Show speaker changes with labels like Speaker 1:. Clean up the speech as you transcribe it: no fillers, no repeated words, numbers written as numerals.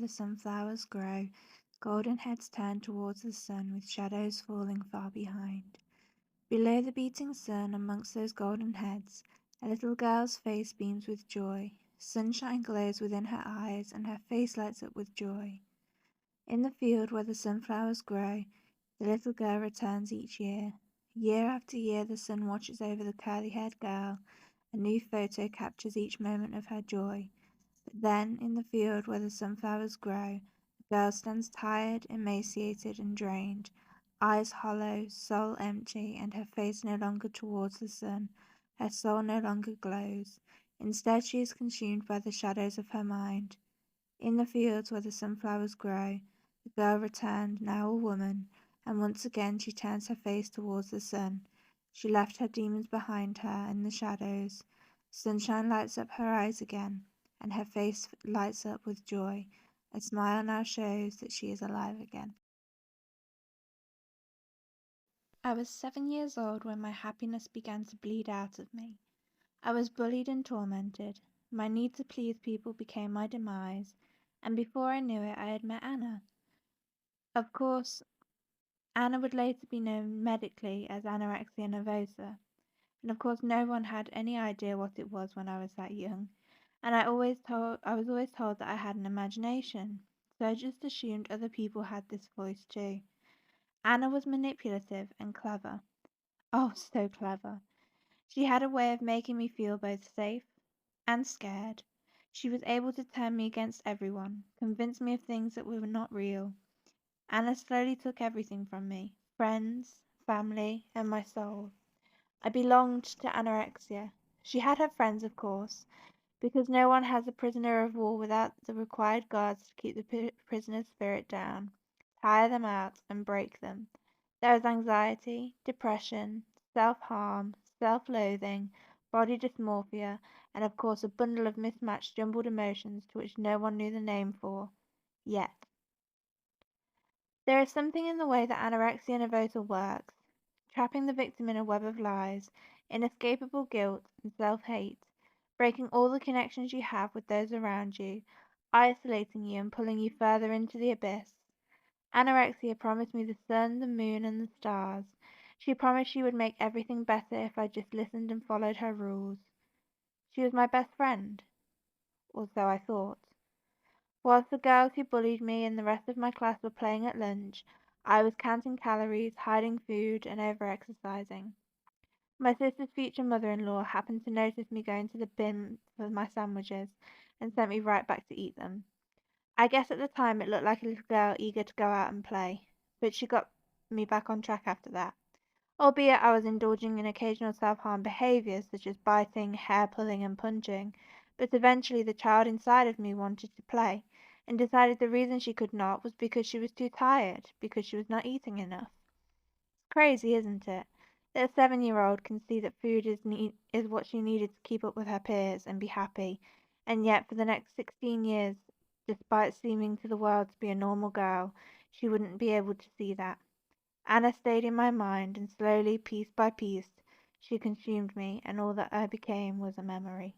Speaker 1: the sunflowers grow, golden heads turn towards the sun with shadows falling far behind. Below the beating sun, amongst those golden heads, a little girl's face beams with joy. Sunshine glows within her eyes, and her face lights up with joy. In the field where the sunflowers grow, the little girl returns each year. Year after year, the sun watches over the curly-haired girl. A new photo captures each moment of her joy. But then, in the field where the sunflowers grow, the girl stands tired, emaciated, and drained, eyes hollow, soul empty, and her face no longer towards the sun. Her soul no longer glows. Instead, she is consumed by the shadows of her mind. In the fields where the sunflowers grow, the girl returned, now a woman, and once again she turns her face towards the sun. She left her demons behind her in the shadows. Sunshine lights up her eyes again, and her face lights up with joy. A smile now shows that she is alive again. I was 7 years old when my happiness began to bleed out of me. I was bullied and tormented. My need to please people became my demise, and before I knew it I had met Anna. Of course, Anna would later be known medically as anorexia nervosa, and of course no one had any idea what it was when I was that young, and I was always told that I had an imagination, so I just assumed other people had this voice too. Anna was manipulative and clever. Oh, so clever. She had a way of making me feel both safe and scared. She was able to turn me against everyone, convince me of things that were not real. Anna slowly took everything from me, friends, family, and my soul. I belonged to anorexia. She had her friends, of course, because no one has a prisoner of war without the required guards to keep the prisoner's spirit down, tire them out, and break them. There is anxiety, depression, self-harm, self-loathing, body dysmorphia, and of course a bundle of mismatched jumbled emotions to which no one knew the name for, yet. There is something in the way that anorexia nervosa works, trapping the victim in a web of lies, inescapable guilt, and self-hate, breaking all the connections you have with those around you, isolating you and pulling you further into the abyss. Anorexia promised me the sun, the moon, and the stars. She promised she would make everything better if I just listened and followed her rules. She was my best friend, or so I thought. Whilst the girls who bullied me and the rest of my class were playing at lunch, I was counting calories, hiding food, and over-exercising. My sister's future mother-in-law happened to notice me going to the bin for my sandwiches and sent me right back to eat them. I guess at the time it looked like a little girl eager to go out and play, but she got me back on track after that. Albeit I was indulging in occasional self-harm behaviors such as biting, hair-pulling, and punching, but eventually the child inside of me wanted to play, and decided the reason she could not was because she was too tired, because she was not eating enough. It's crazy, isn't it? That a 7-year-old can see that food is what she needed to keep up with her peers and be happy, and yet for the next 16 years, despite seeming to the world to be a normal girl, she wouldn't be able to see that. Anna stayed in my mind, and slowly, piece by piece, she consumed me, and all that I became was a memory.